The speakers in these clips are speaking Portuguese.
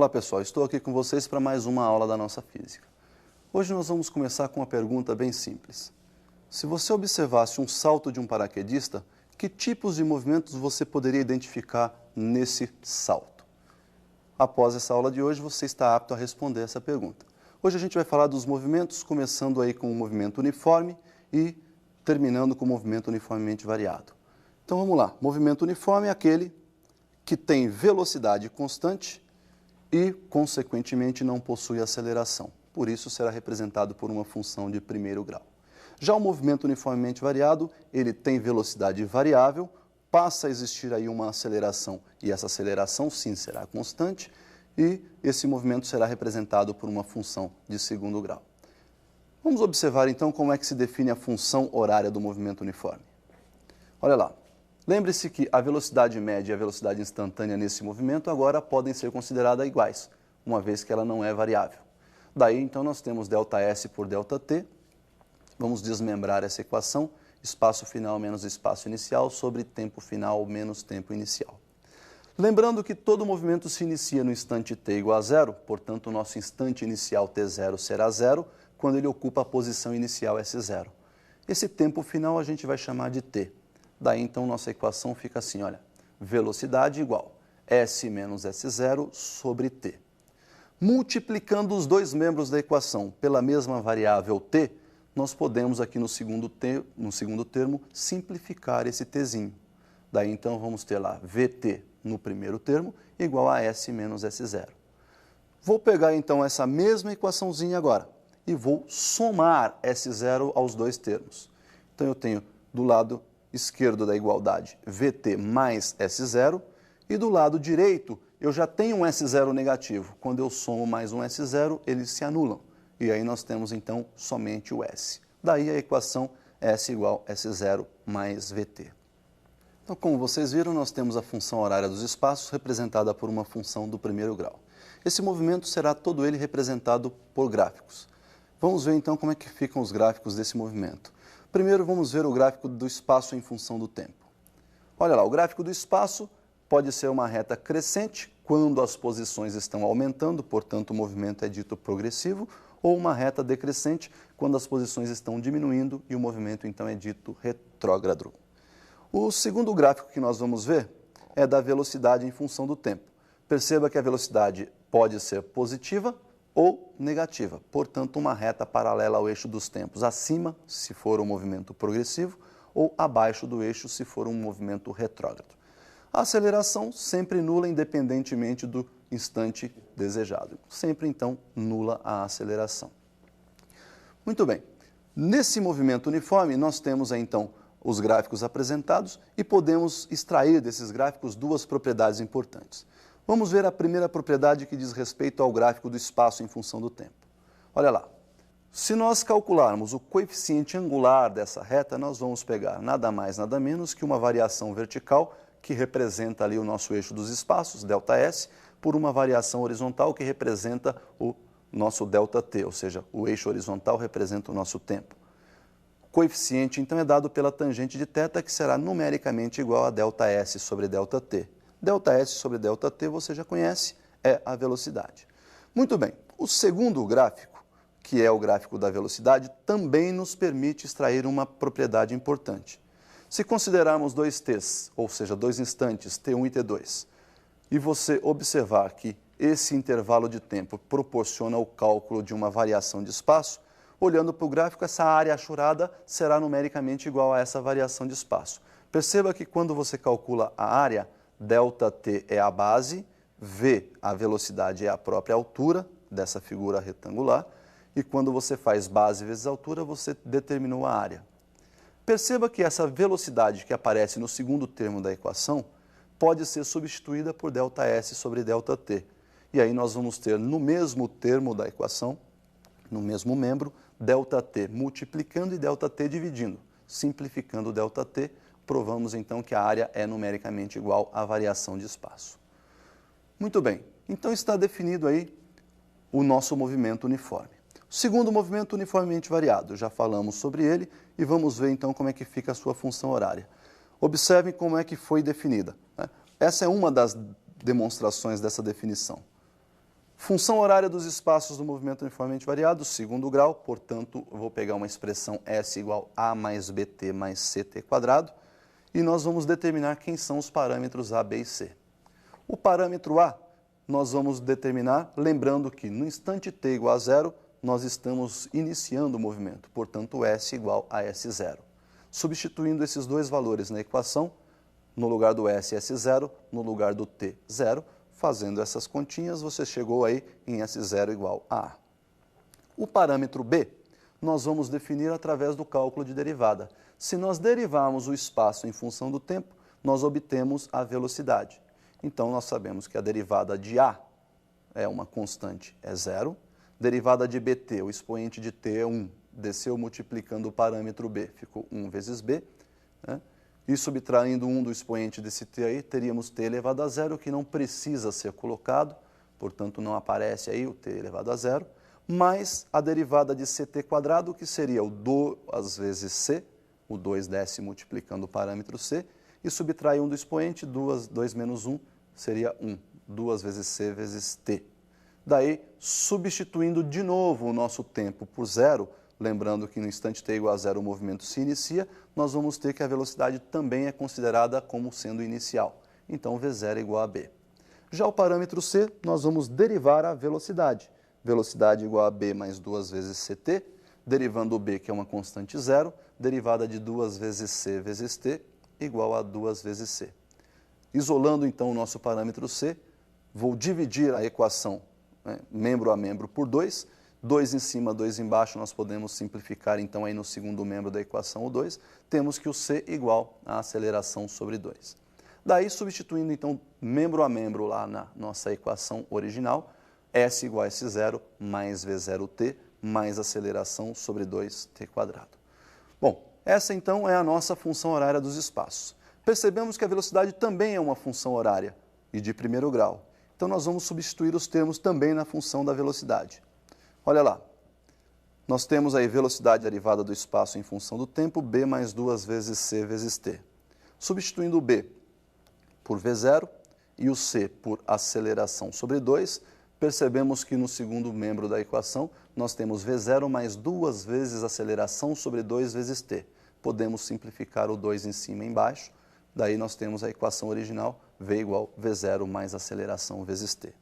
Olá pessoal, estou aqui com vocês para mais uma aula da nossa física. Hoje nós vamos começar com uma pergunta bem simples. Se você observasse um salto de um paraquedista, que tipos de movimentos você poderia identificar nesse salto? Após essa aula de hoje, você está apto a responder essa pergunta. Hoje a gente vai falar dos movimentos, começando aí com o movimento uniforme e terminando com o movimento uniformemente variado. Então vamos lá, movimento uniforme é aquele que tem velocidade constante e, consequentemente, não possui aceleração. Por isso, será representado por uma função de primeiro grau. Já o movimento uniformemente variado, ele tem velocidade variável, passa a existir aí uma aceleração, e essa aceleração, sim, será constante, e esse movimento será representado por uma função de segundo grau. Vamos observar, então, como é que se define a função horária do movimento uniforme. Olha lá. Lembre-se que a velocidade média e a velocidade instantânea nesse movimento agora podem ser consideradas iguais, uma vez que ela não é variável. Daí, então, nós temos ΔS por ΔT. Vamos desmembrar essa equação, espaço final menos espaço inicial sobre tempo final menos tempo inicial. Lembrando que todo movimento se inicia no instante t igual a zero, portanto, o nosso instante inicial t0 será zero, quando ele ocupa a posição inicial S0. Esse tempo final a gente vai chamar de t. Daí, então, nossa equação fica assim, olha, velocidade igual S menos S0 sobre t. Multiplicando os dois membros da equação pela mesma variável t, nós podemos aqui no segundo termo simplificar esse tzinho. Daí, então, vamos ter lá Vt no primeiro termo igual a S menos S0. Vou pegar, então, essa mesma equaçãozinha agora e vou somar S0 aos dois termos. Então, eu tenho do lado esquerdo da igualdade Vt mais S0 e do lado direito eu já tenho um S0 negativo. Quando eu somo mais um S0, eles se anulam. E aí nós temos então somente o S. Daí a equação S igual S0 mais Vt. Então, como vocês viram, nós temos a função horária dos espaços representada por uma função do primeiro grau. Esse movimento será todo ele representado por gráficos. Vamos ver então como é que ficam os gráficos desse movimento. Primeiro, vamos ver o gráfico do espaço em função do tempo. Olha lá, o gráfico do espaço pode ser uma reta crescente, quando as posições estão aumentando, portanto, o movimento é dito progressivo, ou uma reta decrescente, quando as posições estão diminuindo e o movimento, então, é dito retrógrado. O segundo gráfico que nós vamos ver é da velocidade em função do tempo. Perceba que a velocidade pode ser positiva ou negativa, portanto, uma reta paralela ao eixo dos tempos, acima, se for um movimento progressivo, ou abaixo do eixo, se for um movimento retrógrado. A aceleração sempre nula, independentemente do instante desejado. Sempre, então, nula a aceleração. Muito bem. Nesse movimento uniforme, nós temos, então, os gráficos apresentados e podemos extrair desses gráficos duas propriedades importantes. Vamos ver a primeira propriedade que diz respeito ao gráfico do espaço em função do tempo. Olha lá, se nós calcularmos o coeficiente angular dessa reta, nós vamos pegar nada mais, nada menos que uma variação vertical que representa ali o nosso eixo dos espaços, ΔS, por uma variação horizontal que representa o nosso ΔT, ou seja, o eixo horizontal representa o nosso tempo. O coeficiente, então, é dado pela tangente de θ, que será numericamente igual a ΔS sobre ΔT. ΔS sobre ΔT, você já conhece, é a velocidade. Muito bem, o segundo gráfico, que é o gráfico da velocidade, também nos permite extrair uma propriedade importante. Se considerarmos dois t's, ou seja, dois instantes, t1 e t2, e você observar que esse intervalo de tempo proporciona o cálculo de uma variação de espaço, olhando para o gráfico, essa área achurada será numericamente igual a essa variação de espaço. Perceba que quando você calcula a área, ΔT é a base, V, a velocidade, é a própria altura dessa figura retangular, e quando você faz base vezes altura, você determinou a área. Perceba que essa velocidade que aparece no segundo termo da equação pode ser substituída por ΔS sobre ΔT. E aí nós vamos ter no mesmo termo da equação, no mesmo membro, ΔT multiplicando e ΔT dividindo. Simplificando ΔT, provamos então que a área é numericamente igual à variação de espaço. Muito bem, então está definido aí o nosso movimento uniforme. O segundo movimento uniformemente variado, já falamos sobre ele e vamos ver então como é que fica a sua função horária. Observem como é que foi definida. Essa é uma das demonstrações dessa definição. Função horária dos espaços do movimento uniformemente variado, segundo grau, portanto, eu vou pegar uma expressão S igual a mais bt mais ct quadrado, e nós vamos determinar quem são os parâmetros A, B e C. O parâmetro A, nós vamos determinar, lembrando que no instante t igual a zero, nós estamos iniciando o movimento, portanto, S igual a S0. Substituindo esses dois valores na equação, no lugar do S, S0, no lugar do T, 0, fazendo essas continhas, você chegou aí em S0 igual a A. O parâmetro B, nós vamos definir através do cálculo de derivada. Se nós derivarmos o espaço em função do tempo, nós obtemos a velocidade. Então, nós sabemos que a derivada de A é uma constante, é 0. Derivada de bt, o expoente de t é 1. Desceu multiplicando o parâmetro B, ficou 1 vezes B, né? E subtraindo 1 do expoente desse t aí, teríamos t elevado a zero, que não precisa ser colocado, portanto não aparece aí o t elevado a zero, mais a derivada de ct quadrado, que seria o 2 vezes c, o 2 desce multiplicando o parâmetro c, e subtrai 1 do expoente, 2 menos 1 seria 1, 2 vezes c vezes t. Daí, substituindo de novo o nosso tempo por zero, lembrando que no instante t igual a zero o movimento se inicia, nós vamos ter que a velocidade também é considerada como sendo inicial. Então, V0 é igual a B. Já o parâmetro C, nós vamos derivar a velocidade. Velocidade igual a B mais 2 vezes CT, derivando o B, que é uma constante zero, derivada de 2 vezes C vezes T, igual a 2 vezes C. Isolando, então, o nosso parâmetro C, vou dividir a equação, né, membro a membro por 2, 2 em cima, 2 embaixo, nós podemos simplificar, então, aí no segundo membro da equação, o 2, temos que o C igual a aceleração sobre 2. Daí, substituindo, então, membro a membro lá na nossa equação original, S igual a S0 mais V0t mais aceleração sobre 2t quadrado. Bom, essa, então, é a nossa função horária dos espaços. Percebemos que a velocidade também é uma função horária e de primeiro grau. Então, nós vamos substituir os termos também na função da velocidade. Olha lá, nós temos aí velocidade derivada do espaço em função do tempo, b mais 2 vezes c vezes t. Substituindo o b por v0 e o c por aceleração sobre 2, percebemos que no segundo membro da equação nós temos v0 mais 2 vezes aceleração sobre 2 vezes t. Podemos simplificar o 2 em cima e embaixo, daí nós temos a equação original, v igual v0 mais aceleração vezes t.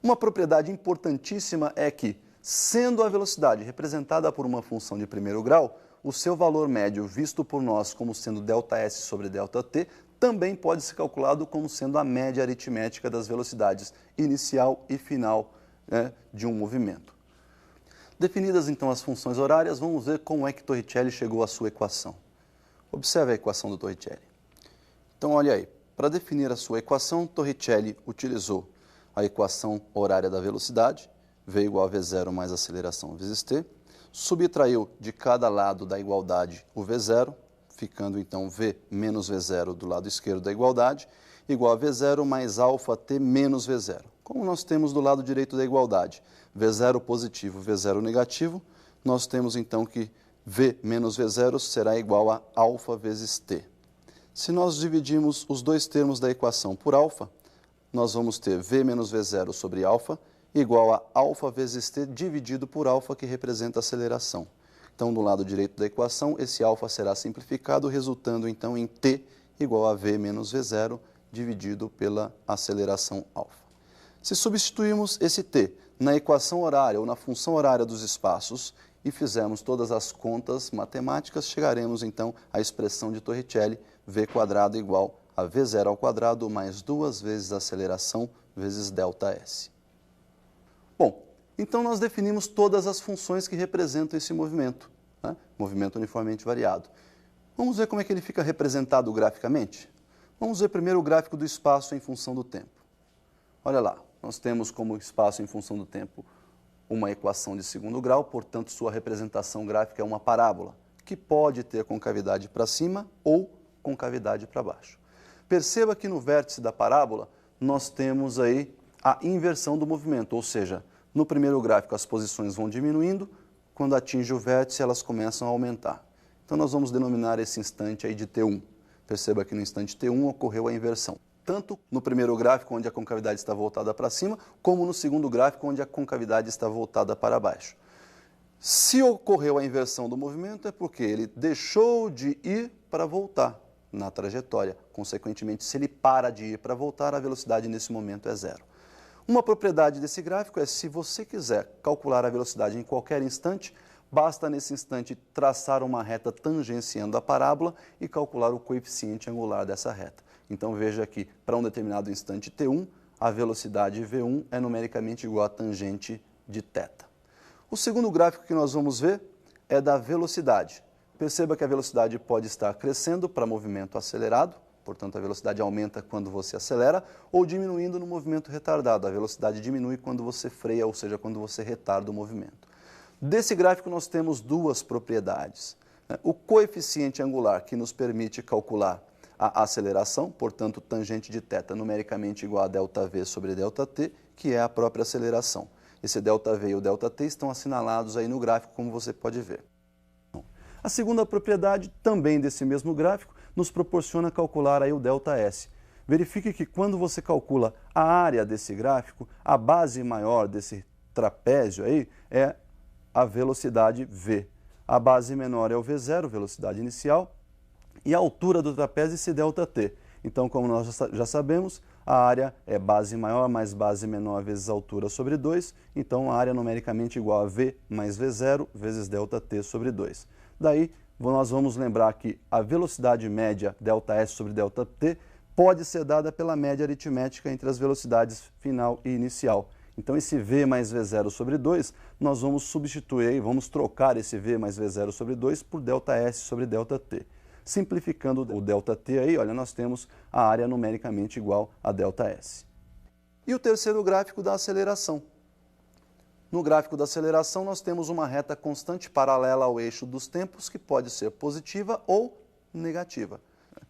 Uma propriedade importantíssima é que, sendo a velocidade representada por uma função de primeiro grau, o seu valor médio, visto por nós como sendo ΔS sobre ΔT, também pode ser calculado como sendo a média aritmética das velocidades inicial e final, né, de um movimento. Definidas então as funções horárias, vamos ver como é que Torricelli chegou à sua equação. Observe a equação do Torricelli. Então, olha aí, para definir a sua equação, Torricelli utilizou a equação horária da velocidade, V igual a V0 mais aceleração vezes t, subtraiu de cada lado da igualdade o V0, ficando então V menos V0 do lado esquerdo da igualdade, igual a V0 mais alfa t menos V0. Como nós temos do lado direito da igualdade V0 positivo, V0 negativo, nós temos então que V menos V0 será igual a alfa vezes t. Se nós dividirmos os dois termos da equação por alfa, nós vamos ter V menos V0 sobre alfa, igual a alfa vezes t dividido por alfa, que representa a aceleração. Então, do lado direito da equação, esse alfa será simplificado, resultando então em t igual a v menos v0 dividido pela aceleração alfa. Se substituirmos esse t na equação horária ou na função horária dos espaços e fizermos todas as contas matemáticas, chegaremos então à expressão de Torricelli, v quadrado igual a v0 ao quadrado mais 2 vezes a aceleração vezes ΔS. Bom, então nós definimos todas as funções que representam esse movimento, né? Movimento uniformemente variado. Vamos ver como é que ele fica representado graficamente? Vamos ver primeiro o gráfico do espaço em função do tempo. Olha lá, nós temos como espaço em função do tempo uma equação de segundo grau, portanto sua representação gráfica é uma parábola, que pode ter concavidade para cima ou concavidade para baixo. Perceba que no vértice da parábola nós temos aí a inversão do movimento, ou seja, no primeiro gráfico as posições vão diminuindo, quando atinge o vértice elas começam a aumentar. Então nós vamos denominar esse instante aí de T1. Perceba que no instante T1 ocorreu a inversão. tanto no primeiro gráfico, onde a concavidade está voltada para cima, como no segundo gráfico, onde a concavidade está voltada para baixo. Se ocorreu a inversão do movimento, é porque ele deixou de ir para voltar na trajetória. Consequentemente, se ele para de ir para voltar, a velocidade nesse momento é zero. Uma propriedade desse gráfico é, se você quiser calcular a velocidade em qualquer instante, basta nesse instante traçar uma reta tangenciando a parábola e calcular o coeficiente angular dessa reta. Então veja que para um determinado instante t1, a velocidade v1 é numericamente igual à tangente de θ. O segundo gráfico que nós vamos ver é da velocidade. Perceba que a velocidade pode estar crescendo para movimento acelerado, portanto a velocidade aumenta quando você acelera, ou diminuindo no movimento retardado. A velocidade diminui quando você freia, ou seja, quando você retarda o movimento. Desse gráfico nós temos duas propriedades. O coeficiente angular, que nos permite calcular a aceleração, portanto tangente de θ numericamente igual a ΔV sobre ΔT, que é a própria aceleração. Esse ΔV e o ΔT estão assinalados aí no gráfico, como você pode ver. A segunda propriedade, também desse mesmo gráfico, nos proporciona calcular aí o ΔS. Verifique que quando você calcula a área desse gráfico, a base maior desse trapézio aí é a velocidade V. A base menor é o V0, velocidade inicial, e a altura do trapézio esse ΔT. Então, como nós já sabemos, a área é base maior mais base menor vezes altura sobre 2, então a área numericamente igual a V mais V0 vezes ΔT sobre 2. Daí, nós vamos lembrar que a velocidade média ΔS sobre ΔT pode ser dada pela média aritmética entre as velocidades final e inicial. Então, esse V mais V0 sobre 2, nós vamos substituir, vamos trocar esse V mais V0 sobre 2 por ΔS sobre ΔT. Simplificando o ΔT aí, olha, nós temos a área numericamente igual a ΔS. E o terceiro gráfico da aceleração. No gráfico da aceleração, nós temos uma reta constante paralela ao eixo dos tempos, que pode ser positiva ou negativa.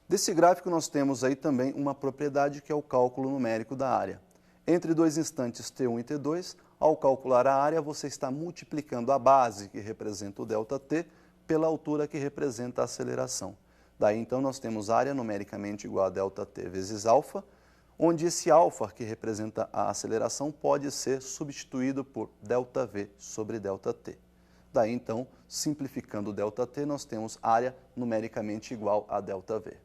Desse gráfico, nós temos aí também uma propriedade que é o cálculo numérico da área. Entre dois instantes t1 e t2, ao calcular a área, você está multiplicando a base, que representa o ΔT, pela altura que representa a aceleração. Daí, então, nós temos área numericamente igual a ΔT vezes alfa, onde esse alfa, que representa a aceleração, pode ser substituído por ΔV sobre ΔT. Daí, então, simplificando o ΔT, nós temos área numericamente igual a ΔV.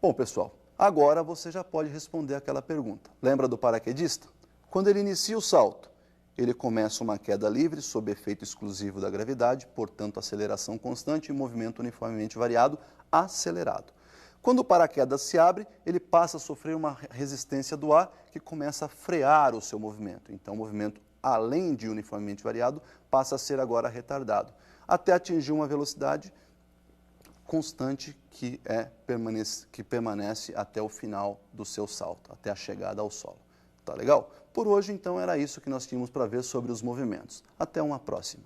Bom, pessoal, agora você já pode responder aquela pergunta. Lembra do paraquedista? Quando ele inicia o salto, ele começa uma queda livre sob efeito exclusivo da gravidade, portanto, aceleração constante e movimento uniformemente variado, acelerado. Quando o paraquedas se abre, ele passa a sofrer uma resistência do ar que começa a frear o seu movimento. Então, o movimento, além de uniformemente variado, passa a ser agora retardado, até atingir uma velocidade constante que permanece até o final do seu salto, até a chegada ao solo. Tá legal? Por hoje, então, era isso que nós tínhamos para ver sobre os movimentos. Até uma próxima.